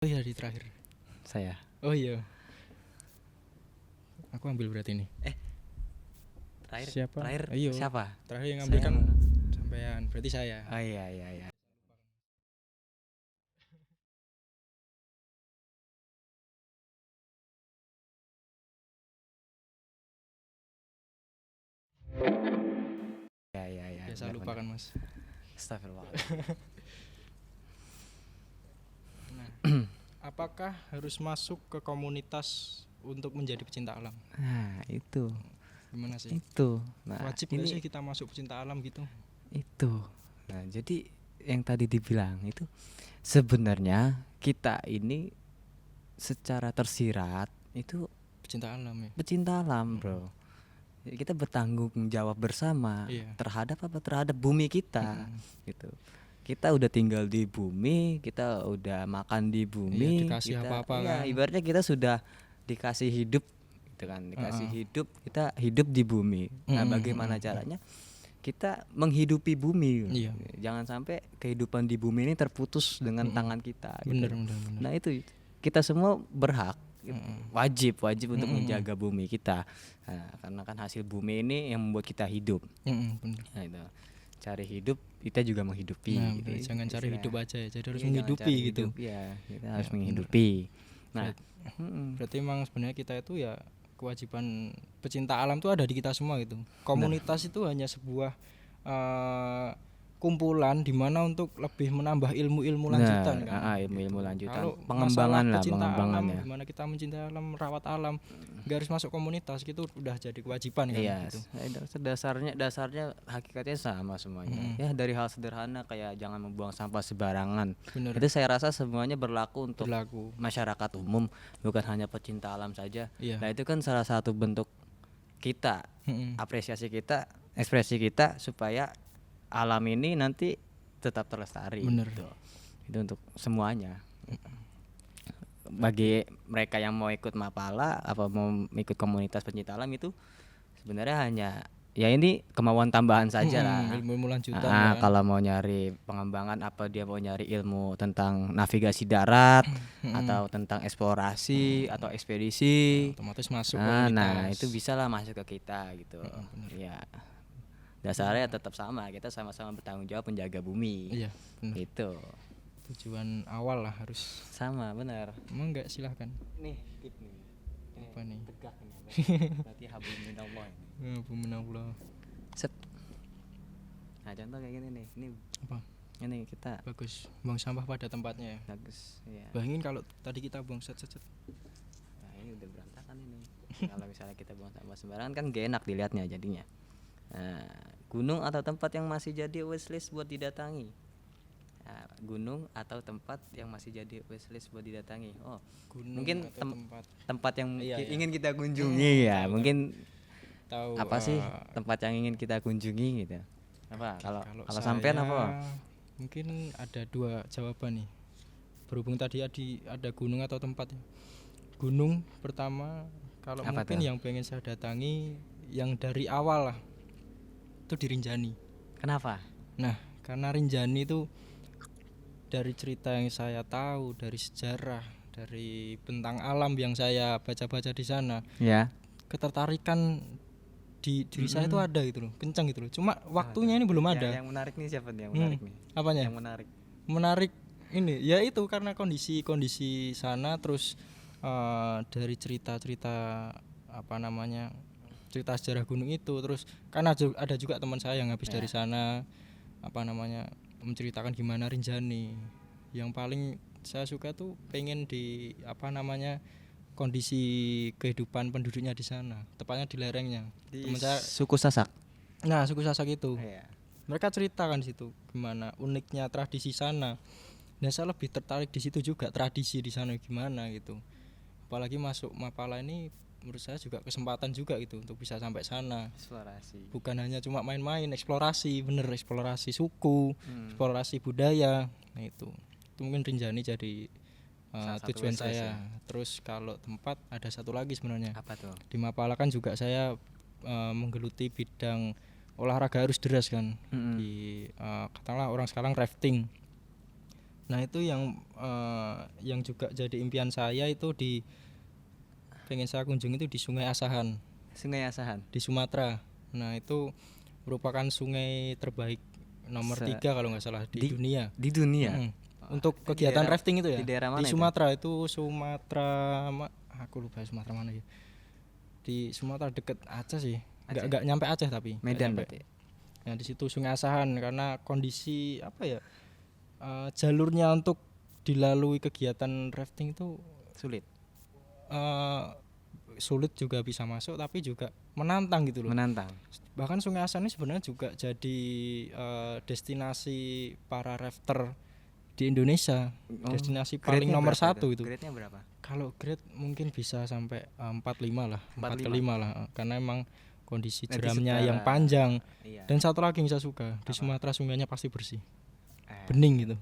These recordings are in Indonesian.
Oh iya di terakhir. Saya. Oh iya. Aku ambil berarti ini. Terakhir. Siapa? Terakhir Ayo. siapa? Terakhir yang ambil Saya kan mah. sampean. Berarti saya. Oh iya. Ya. Biasa lupa kan, Mas. Astagfirullah. Nah, apakah harus masuk ke komunitas untuk menjadi pecinta alam? Nah, itu. Gimana sih? Itu. Nah, Wajib nggak sih kita masuk pecinta alam gitu? itu. Nah, jadi yang tadi dibilang itu sebenarnya kita ini secara tersirat itu Pecinta alam ya. pecinta alam, Bro. Jadi kita bertanggung jawab bersama terhadap terhadap bumi kita gitu. Kita udah tinggal di bumi, kita udah makan di bumi, dikasih kita apa-apa kan. ibaratnya kita sudah dikasih hidup gitu kan, dikasih hidup, kita hidup di bumi. Nah, bagaimana caranya kita menghidupi bumi? Jangan sampai kehidupan di bumi ini terputus dengan tangan kita gitu. Bener. Nah, itu kita semua berhak, wajib untuk menjaga bumi kita. Nah, karena kan hasil bumi ini yang membuat kita hidup. Bener. Nah, itu cari hidup, kita juga menghidupi. Nah, gitu. jangan cari hidup aja ya, jadi harus Jangan menghidupi cari gitu. Hidup, ya, kita harus menghidupi. Nah, berarti emang sebenarnya kita itu ya kewajiban pecinta alam itu ada di kita semua gitu. Komunitas itu hanya sebuah kumpulan di mana untuk lebih menambah ilmu-ilmu lanjutan kan. Ilmu-ilmu lanjutan. Kalau Pengembangan lah, pecinta alam, pengembangannya. gimana kita mencintai alam, merawat alam, nggak harus masuk komunitas gitu, udah jadi kewajiban kan gitu. Dasarnya hakikatnya sama semuanya. Ya, dari hal sederhana kayak jangan membuang sampah sembarangan. Bener. Itu saya rasa semuanya berlaku untuk masyarakat umum, bukan hanya pecinta alam saja. Nah, itu kan salah satu bentuk kita, apresiasi kita, ekspresi kita supaya alam ini nanti tetap terlestari. Bener. Gitu. Itu untuk semuanya. Bagi mereka yang mau ikut Mapala apa mau ikut komunitas pencinta alam itu sebenarnya hanya ya ini kemauan tambahan saja lah. Ilmu lanjutan. Kalau mau nyari pengembangan, apa dia mau nyari ilmu tentang navigasi darat atau tentang eksplorasi atau ekspedisi, otomatis masuk komunitas. Nah, itu bisa lah masuk ke kita gitu. Ya. Dasarnya tetap sama, kita sama-sama bertanggung jawab menjaga bumi. Iya, benar. Itu tujuan awal lah harus sama, benar. Emang enggak, silahkan. Nih, tip nih. Apa nih? Tegak nih. Berarti hablum minallah ini. Hablum minallah. Set. Nah, contoh kayak gini nih. Ini apa? Ini kita bagus buang sampah pada tempatnya ya. Bagus, iya. Bayangin kalau tadi kita buang set. Nah, ini udah berantakan ini. Kalau misalnya kita buang sampah sembarangan kan gak enak dilihatnya jadinya. Nah, gunung atau tempat yang masih jadi wishlist buat didatangi. Nah, gunung atau tempat yang masih jadi wishlist buat didatangi. Oh, gunung mungkin tempat yang ingin kita kunjungi ya. Mungkin tahu apa sih tempat yang ingin kita kunjungi gitu. Apa? Kalau sampean apa? Mungkin ada dua jawaban nih. Berhubung tadi ada gunung atau tempat. Gunung pertama kalau apa mungkin tuh? Yang pengen saya datangi yang dari awal lah itu di Rinjani. Kenapa? Nah, karena Rinjani itu dari cerita yang saya tahu, dari sejarah, dari bentang alam yang saya baca-baca di sana, ya, ketertarikan di diri saya itu ada gitu loh, kencang gitu loh. Cuma waktunya ini belum ada. Yang menarik nih siapa nih yang menarik nih? Apanya? Yang menarik ini ya itu karena kondisi sana, terus dari cerita apa namanya, cerita sejarah gunung itu, terus kan ada juga teman saya yang habis dari sana, apa namanya, menceritakan gimana Rinjani. Yang paling saya suka tuh pengen di apa namanya, kondisi kehidupan penduduknya di sana, tepatnya di lerengnya. Teman saya suku Sasak. Nah, suku Sasak itu. Mereka ceritakan di situ gimana uniknya tradisi sana. Dan saya lebih tertarik di situ juga, tradisi di sana gimana gitu. Apalagi masuk Mapala ini menurut saya juga kesempatan juga gitu untuk bisa sampai sana. Eksplorasi. Bukan hanya cuma main-main, eksplorasi, eksplorasi suku, eksplorasi budaya. Nah, itu mungkin Rinjani jadi tujuan saya. Terus kalau tempat ada satu lagi sebenarnya. Apa tuh? Di Mapala kan juga saya menggeluti bidang olahraga arus deras kan. Di katakanlah orang sekarang rafting. Nah itu yang juga jadi impian saya itu pengen saya kunjungi itu di Sungai Asahan Sungai Asahan. di Sumatera. Nah itu merupakan sungai terbaik nomor Se- 3 kalau nggak salah di dunia. Di dunia. Mm-mm. Untuk Di kegiatan daerah- rafting itu ya di daerah mana di itu? Sumatera itu aku lupa Sumatera mana ya, di Sumatera deket Aceh sih, nggak nyampe Aceh tapi nggak Medan nyampe. berarti. Nah di situ Sungai Asahan karena kondisi apa ya, jalurnya untuk dilalui kegiatan rafting itu Sulit. eh, sulit juga bisa masuk tapi juga menantang gitu loh. Menantang. Bahkan Sungai Asahan ini sebenarnya juga jadi destinasi para rafter di Indonesia, destinasi paling Grade-nya nomor berapa 1 itu. Grade-nya berapa? Kalau grade mungkin bisa sampai 45 lah, 4 ke 45. 5 lah, karena emang kondisi Nanti jeramnya suka- yang panjang. Iya. Dan satu lagi yang saya suka di Apa? Sumatera sungainya pasti bersih, Eh, bening gitu.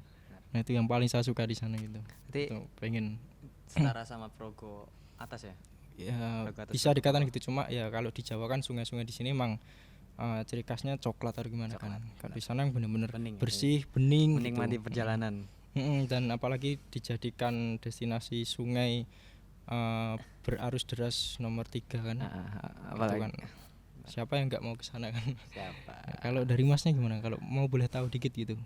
Nah itu yang paling saya suka di sana gitu. Nanti Itu pengen setara sama Progo atas ya. ya Progo atas bisa Progo dikatakan bawah. gitu, cuma ya kalau di Jawa kan sungai-sungai di sini emang ciri khasnya coklat atau gimana Coklat, kan. Kalau di sana yang bener-bener Bening ya, bersih, bening Menikmati gitu. perjalanan. Dan apalagi dijadikan destinasi sungai berarus deras nomor 3 kan. Itu Apalagi kan siapa yang nggak mau ke sana kan. siapa? Nah, kalau dari masnya gimana, kalau mau boleh tahu dikit gitu,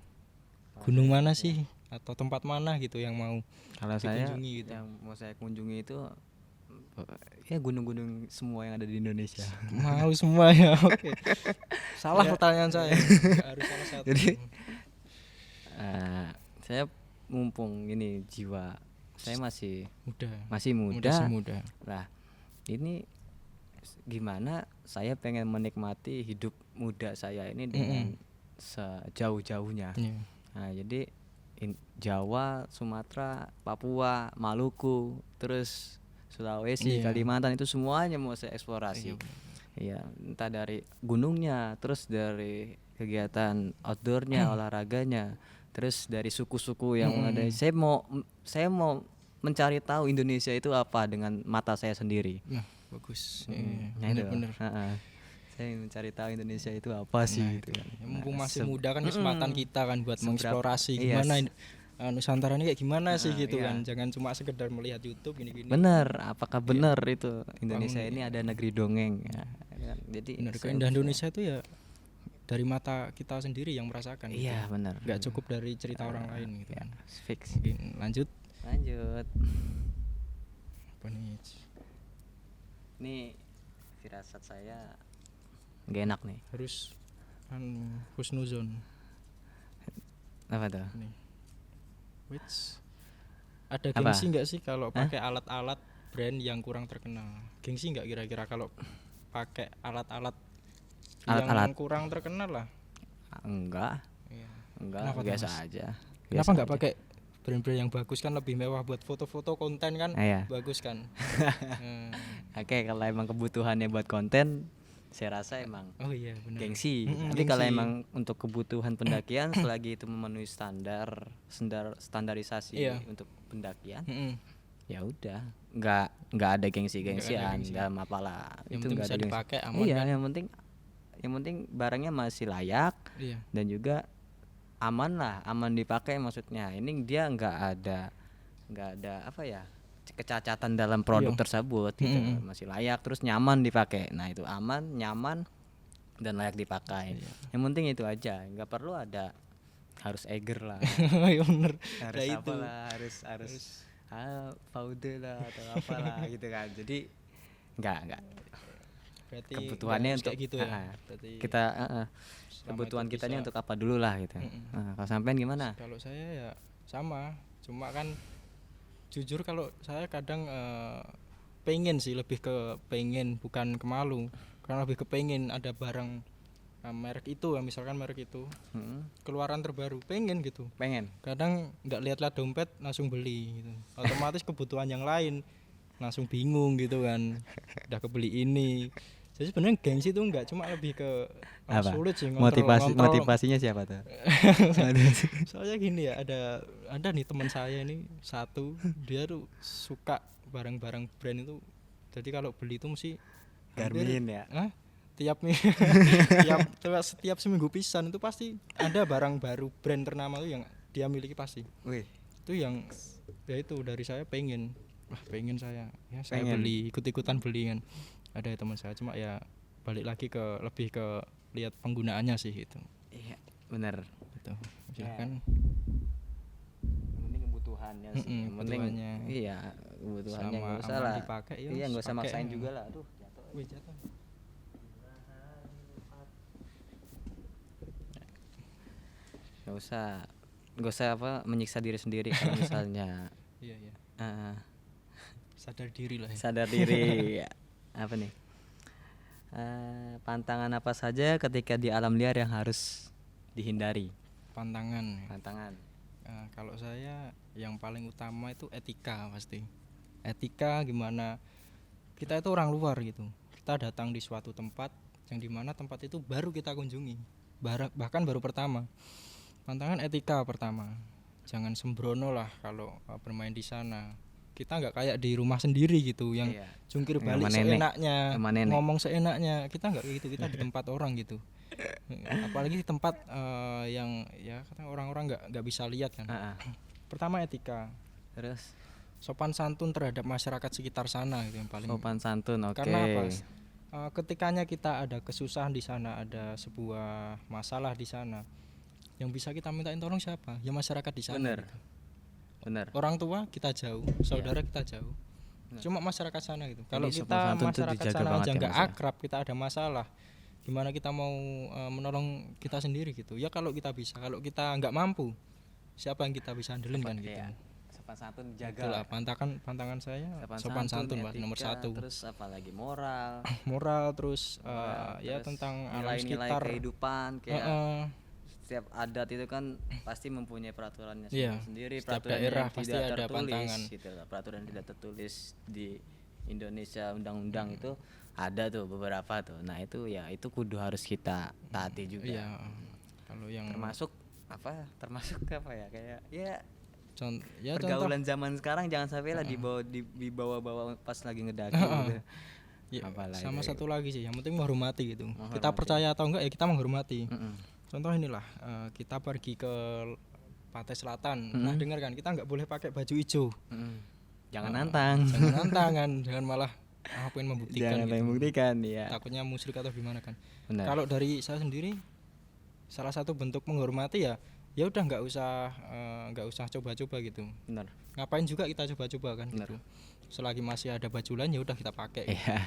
gunung mana sih atau tempat mana gitu yang mau Kalau saya dikunjungi gitu? yang mau saya kunjungi itu ya gunung-gunung semua yang ada di Indonesia. Mau semua ya. Oke. Salah pertanyaan saya. Nggak harus salah satu. Jadi saya mumpung ini jiwa saya masih muda sih muda. muda. Lah, ini gimana saya pengen menikmati hidup muda saya ini dengan sejauh-jauhnya. Iya. Nah, jadi Jawa, Sumatera, Papua, Maluku, terus Sulawesi, Iya. Kalimantan itu semuanya mau saya eksplorasi. Iya, entah dari gunungnya, terus dari kegiatan outdoornya, olahraganya, terus dari suku-suku yang ada. Saya mau mencari tahu Indonesia itu apa dengan mata saya sendiri. Nah, bagus. Nah, itu. Bener-bener. Saya ingin mencari tahu Indonesia itu apa sih Nah, gitu itu. kan. Ya, mumpung Nah, masih muda kan kesempatan kita kan buat seberapa- mengeksplorasi iya, gimana Nusantara ini kayak gimana sih gitu iya. kan. Jangan cuma sekedar melihat YouTube gini-gini. Bener, apakah benar itu Indonesia Bangun, ini ada negeri dongeng ya, kan? Jadi Bener, saya- keindahan Indonesia itu ya dari mata kita sendiri yang merasakan gitu. Iya, benar. Nggak cukup dari cerita orang lain gitu Ya, kan. fix. Mungkin lanjut. Apa nih? Ini firasat saya gak enak nih. Harus husnuzon. Apa tuh? Nih. Which ada Apa? gengsi nggak sih kalau pakai alat-alat brand yang kurang terkenal? Gengsi nggak kira-kira kalau pakai alat-alat Alat-alat? yang kurang terkenal lah? Enggak, Iya. enggak, Kenapa tuh, biasa Mas? aja. Kenapa Biasa nggak aja. pakai brand-brand yang bagus, kan lebih mewah buat foto-foto konten kan? Iya. Bagus kan? Oke, kalau emang kebutuhannya buat konten, saya rasa emang Oh iya benar. gengsi. Mm-mm, Tapi kalau gengsi. emang untuk kebutuhan pendakian, selagi itu memenuhi standarisasi Iya. untuk pendakian, Mm-mm. ya udah, nggak ada gengsi-gengsian gengsi. dalam apalah. Yang Itu penting nggak bisa ada gengsi. dipakai, aman Iya, kan? yang penting barangnya masih layak Iya. dan juga aman lah, aman dipakai maksudnya. Ini dia nggak ada apa ya, kecacatan dalam produk Iya. tersebut gitu. Mm-mm. Masih layak terus nyaman dipakai. Nah, itu aman, nyaman dan layak dipakai. Iya. Yang penting itu aja, nggak perlu ada harus Eiger lah. Iya bener. harus Nah, apa itu. lah, harus powder lah atau apalah gitu kan. Jadi enggak. Berarti Kebutuhannya nggak harus untuk kayak gitu ya. Berarti kita selama kebutuhan itu kitanya bisa. untuk apa dulu lah gitu. Kalau sampean gimana? Kalau saya ya sama, cuma kan jujur kalau saya kadang pengen sih, lebih ke pengen bukan ke malu, karena lebih ke pengen ada barang merek itu, misalkan merek itu keluaran terbaru, pengen gitu. Pengen. Kadang nggak lihat-lihat dompet langsung beli gitu. Otomatis kebutuhan yang lain langsung bingung gitu kan, udah kebeli ini. Jadi sebenarnya gengsi itu nggak, cuma lebih ke Apa? sulit sih ngontrol. Motivasinya siapa tuh? Soalnya gini ya, ada nih teman saya ini satu, dia tuh suka barang-barang brand itu. Jadi kalau beli itu mesti Garmin ya. setiap seminggu pisan itu pasti ada barang baru brand ternama tuh yang dia miliki pasti. Wih, Itu yang ya itu dari saya pengen saya ya saya Pengen. beli ikut-ikutan beli kan. Ada teman saya cuma ya balik lagi ke lebih ke lihat penggunaannya sih itu. iya bener. Gitu. Ya. Misalkan Yang penting kebutuhannya sih. Yang penting kebutuhannya. iya kebutuhannya Sama nggak usah aman lah. dipakai, ya Iya nggak usah pakai. maksain juga lah. Aduh jatuh. Wih, jatuh. Nggak usah apa menyiksa diri sendiri kalau misalnya Iya, iya. eh, Sadar diri lah ya. sadar diri. Apa nih? Pantangan apa saja ketika di alam liar yang harus dihindari? Pantangan. Ya. Pantangan. Kalau saya yang paling utama itu etika pasti. Etika gimana kita itu orang luar gitu. Kita datang di suatu tempat yang dimana tempat itu baru kita kunjungi. Bahkan baru pertama. Pantangan etika pertama. Jangan sembrono lah kalau bermain di sana. Kita nggak kayak di rumah sendiri gitu yang Iya. jungkir Yang balik sama nenek. seenaknya, Sama nenek. ngomong seenaknya. Kita nggak kayak gitu, kita di tempat orang gitu. Apalagi di tempat yang ya kata orang-orang nggak bisa lihat kan. Pertama etika, Terus sopan santun terhadap masyarakat sekitar sana gitu yang paling. sopan santun, oke. Karena apa? Ketikanya kita ada kesusahan di sana, ada sebuah masalah di sana, yang bisa kita mintain tolong siapa? Ya masyarakat di sana. Bener. Gitu. Bener. Orang tua kita jauh, saudara kita jauh. Cuma masyarakat sana gitu. Kalau Jadi kita sopan santun tuh masyarakat dijaga sana banget aja ya, nggak Mas ya? akrab, kita ada masalah, gimana kita mau menolong kita sendiri gitu? Ya kalau kita bisa, kalau kita nggak mampu, siapa yang kita bisa andelin kan gitu. Iya. Sopan santun dijaga. Itulah pantangan saya sopan santun Pak, nomor etika, 1. Terus apa lagi moral, Moral terus ya terus tentang alam nilai-nilai sekitar. kehidupan kayak Heeh. setiap adat itu kan pasti mempunyai peraturannya Iya, sendiri, setiap peraturan daerah yang pasti tidak ada tertulis pantangan. gitu lah. Peraturan yang tidak tertulis di Indonesia undang-undang itu ada tuh beberapa tuh. Nah, itu ya itu kudu harus kita taati juga. Iya. Kalau yang Termasuk apa? Termasuk apa ya? Kayak ya contoh pergaulan zaman sekarang jangan sampai lah dibawa-bawa pas lagi ngedaki gitu. ya, Apalagi sama itu. satu lagi sih, yang penting menghormati gitu. Kita Menghormati. percaya atau enggak ya kita menghormati. Mm-mm. Contoh inilah kita pergi ke Pantai Selatan. Nah, dengar kan kita nggak boleh pakai baju hijau. Mm-mm. Jangan nantang. Jangan nantang kan, jangan malah pengen membuktikan Jangan gitu. membuktikan ya. Takutnya musyrik atau gimana kan. Benar. Kalau dari saya sendiri salah satu bentuk menghormati ya udah nggak usah coba-coba gitu. Benar. Ngapain juga kita coba-coba kan Benar. gitu. Selagi masih ada baju lain ya udah kita pakai. Iya.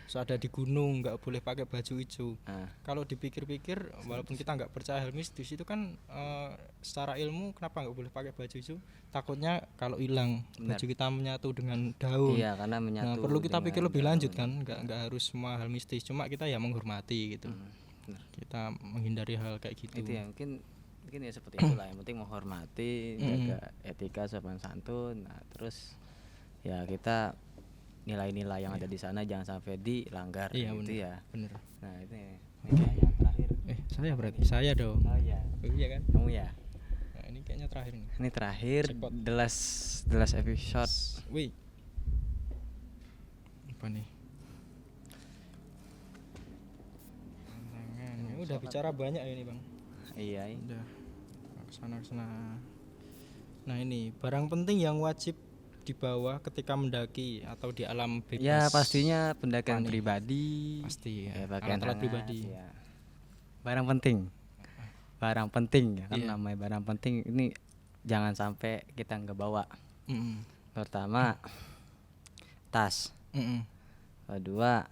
So ada di gunung nggak boleh pakai baju hijau. Ah. Kalau dipikir-pikir walaupun kita nggak percaya hal mistis itu kan secara ilmu kenapa nggak boleh pakai baju hijau? Takutnya kalau hilang Benar. baju kita menyatu dengan daun. Iya, karena menyatu. Nah, perlu kita dengan pikir lebih daun. lanjut kan, nggak harus semua hal mistis. Cuma kita ya menghormati gitu. Benar. Kita menghindari hal kayak gitu. Itu ya mungkin ya seperti itulah, yang penting menghormati, jaga etika sopan santun. Nah, terus ya kita nilai-nilai yang ada di sana jangan sampai dilanggar. Iya, gitu ya. Bener. Nah, itu ya. Ini kayak yang terakhir. Saya berarti saya dong. Oh iya. Iya kan? Kamu ya. Nah, ini kayaknya terakhir nih. Ini terakhir Jackpot. the last episode. Wih. Apa nih? Tantangan. Ya, udah bicara banyak ya ini, Bang. Iya. Udah kesana kesana. Nah, ini barang penting yang wajib dibawa ketika mendaki atau di alam bebas. Ya pastinya pendakian Apa nih? pribadi. Pasti ya. Pakaian Alat-alat hangat, pribadi. ya. Barang penting. Barang penting ya kan, Iya. namanya barang penting ini jangan sampai kita nggak bawa. Mm-mm. Pertama tas. Mm-mm. Kedua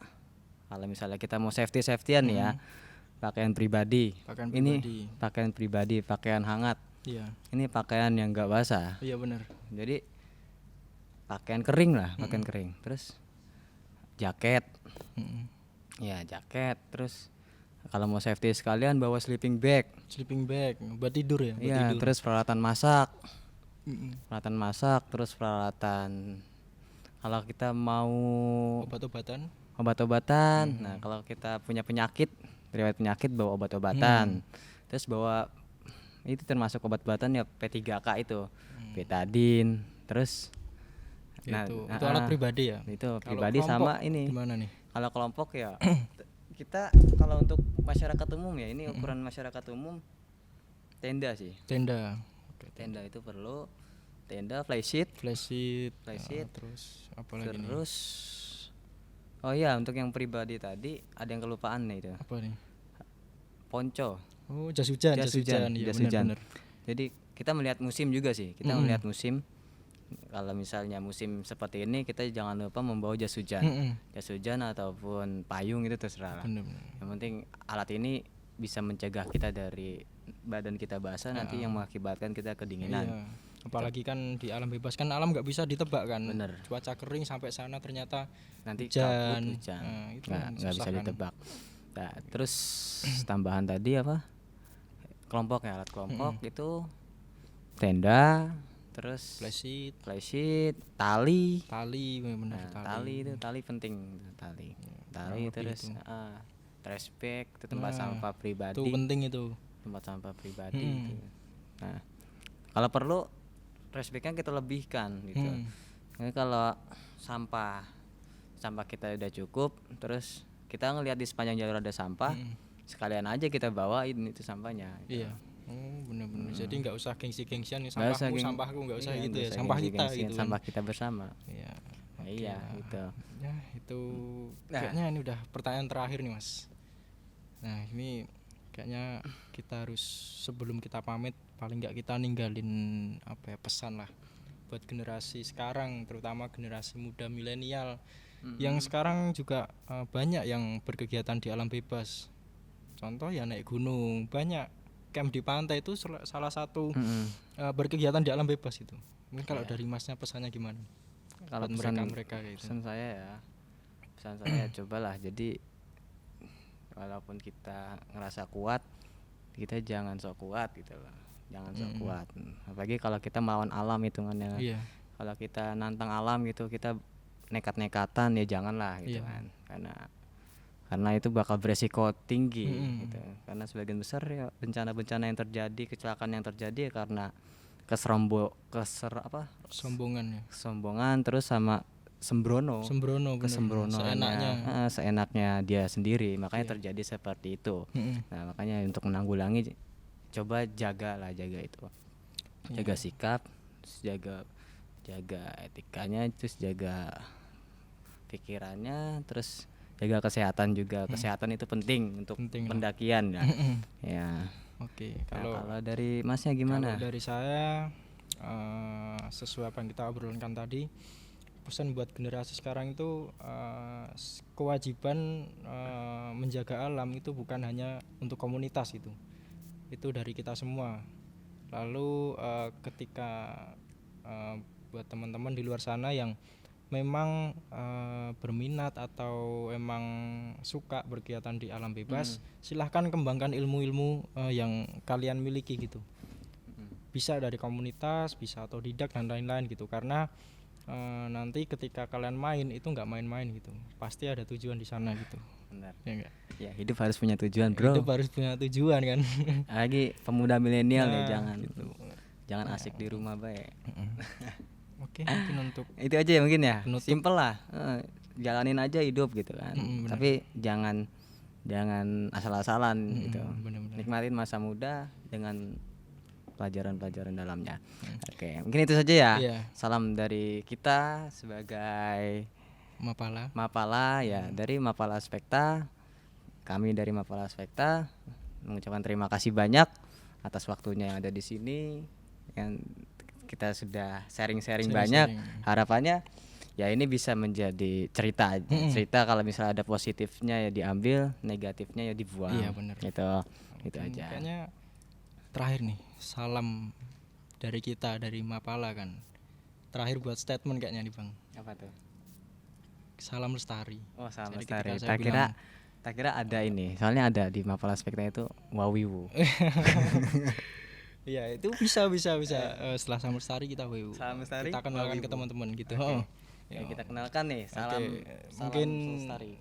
kalau misalnya kita mau safety-safetyan ya, pakaian pribadi. Pakaian Ini pribadi. pakaian pribadi, pakaian hangat. Iya. Ini pakaian yang nggak basah. Iya benar. Jadi pakaian kering lah, pakaian kering. Terus jaket. Mm-mm. Ya, jaket. Terus kalau mau safety sekalian bawa sleeping bag. Sleeping bag, buat tidur ya, buat Iya, tidur. terus peralatan masak. Mm-mm. Peralatan masak, terus peralatan kalau kita mau Obat-obatan. obat-obatan. Nah, kalau kita punya penyakit, riwayat penyakit bawa obat-obatan. Terus bawa itu termasuk obat-obatan ya P3K itu. Betadine. Terus Itu alat pribadi ya. Itu Kalau pribadi kelompok sama ini. Gimana nih? Kalau kelompok ya kita kalau untuk masyarakat umum ya ini ukuran masyarakat umum tenda sih. Tenda. Tenda itu perlu. Tenda, flysheet, Flysheet, Flysheet. terus apa lagi nih? terus oh iya, untuk yang pribadi tadi ada yang kelupaan nih itu. Apa nih? Ponco. Oh, jas hujan, Jas hujan, iya jas hujan. benar. Jadi kita melihat musim juga sih. Kita Mm-mm. melihat musim. Kalau misalnya musim seperti ini, kita jangan lupa membawa jas hujan. Mm-mm. Jas hujan ataupun payung itu terserah lah. Bener. Yang penting alat ini bisa mencegah kita dari badan kita basah nanti yang mengakibatkan kita kedinginan. Iya. Apalagi kan di alam bebas kan alam nggak bisa ditebak kan. Bener. Cuaca kering sampai sana ternyata Nanti hujan. kabut hujan. Nah, itu nggak bisa susah kan. ditebak. Nah, terus tambahan tadi apa? Kelompok ya, alat kelompok itu tenda, terus Flysheet, flysheet, tali. tali, benar Nah, tali itu tali penting, tali. Tali kurang lebih terus itu. trash bag itu tempat Nah, sampah pribadi. Itu penting itu. Tempat sampah pribadi itu. Nah, kalau perlu trash bag-nya kita lebihkan gitu. Jadi kalau sampah kita udah cukup, terus kita ngelihat di sepanjang jalur ada sampah, sekalian aja kita bawain itu sampahnya. Gitu. Iya. Oh, benar-benar. Jadi nggak usah gengsi-gengsian nih Nggak usah sampahku nggak usah iya, gitu nggak ya. usah Sampah kita gengsi-gengsian, gitu. sampah kita bersama. Iya. Nah, iya gitu. Ya, itu Nah. kayaknya ini udah pertanyaan terakhir nih, Mas. Nah, ini kayaknya kita harus sebelum kita pamit paling nggak kita ninggalin apa ya, pesan lah buat generasi sekarang, terutama generasi muda milenial yang sekarang juga banyak yang berkegiatan di alam bebas. Contoh ya naik gunung, banyak camp di pantai itu salah satu berkegiatan di alam bebas itu. Mungkin kalau dari Masnya pesannya gimana? Kalau Buat pesan mereka kayak gitu. pesan saya cobalah, jadi walaupun kita ngerasa kuat, kita jangan sok kuat gitu loh, jangan sok kuat. Apalagi kalau kita melawan alam hitungannya. Iya. Kalau kita nantang alam gitu, kita nekat-nekatan ya janganlah gitu Iya. kan, karena itu bakal beresiko tinggi gitu. Karena sebagian besar ya bencana-bencana yang terjadi, kecelakaan yang terjadi ya karena Sombongan ya. kesombongan terus sama sembrono Sembrono, bener. kesembronoannya, seenaknya dia sendiri, makanya terjadi seperti itu. Nah, makanya untuk menanggulangi coba jaga itu, jaga sikap, terus jaga etikanya, terus jaga pikirannya, terus jaga kesehatan juga. Kesehatan itu penting untuk pendakian ya. Ya. Oke, Kalau dari Masnya gimana? Kalau dari saya sesuai apa yang kita obrolkan tadi, pesan buat generasi sekarang itu kewajiban menjaga alam itu bukan hanya untuk komunitas itu dari kita semua. Lalu ketika buat teman-teman di luar sana yang memang berminat atau emang suka berkegiatan di alam bebas, silahkan kembangkan ilmu-ilmu yang kalian miliki gitu. Bisa dari komunitas, bisa otodidak dan lain-lain gitu. Karena nanti ketika kalian main itu nggak main-main gitu, pasti ada tujuan di sana gitu. Benar. Ya enggak? Ya, hidup harus punya tujuan, bro. Hidup harus punya tujuan kan. Lagi pemuda milenial nih, Nah, jangan asik di rumah baik. Oke, mungkin untuk Itu aja ya mungkin ya. Penutup. Simple lah. Jalanin aja hidup gitu kan. benar. Tapi jangan asal-asalan gitu. benar-benar. Nikmatin masa muda dengan pelajaran-pelajaran dalamnya. Oke, mungkin itu saja ya. Iya. Salam dari kita sebagai Mapala. ya, dari Mapala Spekta. Kami dari Mapala Spekta mengucapkan terima kasih banyak atas waktunya yang ada di sini. Yang kita sudah sharing-sharing banyak. Harapannya ya ini bisa menjadi cerita. Cerita kalau misalnya ada positifnya ya diambil, negatifnya ya dibuang. Iya, benar. Itu aja. Kayaknya terakhir nih, salam dari kita dari Mapala kan. Terakhir buat statement kayaknya nih, Bang. Apa tuh? Salam lestari. Oh, salam Jadi lestari. ketika saya Tak kira ada ini. Soalnya ada di Mapala Spekta itu wawiwu. Iya, itu bisa. Setelah salam lestari kita Salam lestari, kita kenalkan ke wawiwu. teman-teman gitu. Ya, kita kenalkan nih. Salam Mungkin lestari.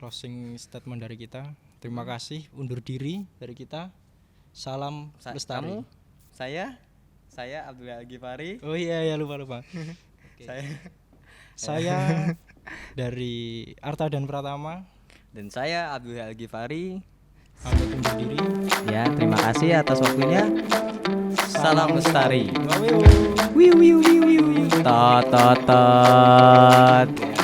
closing statement dari kita. Terima kasih, undur diri dari kita. Salam lestari. Kamu? Saya Abdul Ghifari. Oh iya lupa. Saya dari Arta dan Pratama. Dan saya Abdul Ghifari. Pamit undur diri. Ya, terima kasih atas waktunya. Salam lestari. Wawew. Wiu wiu wiu wiu. Tot tot tot.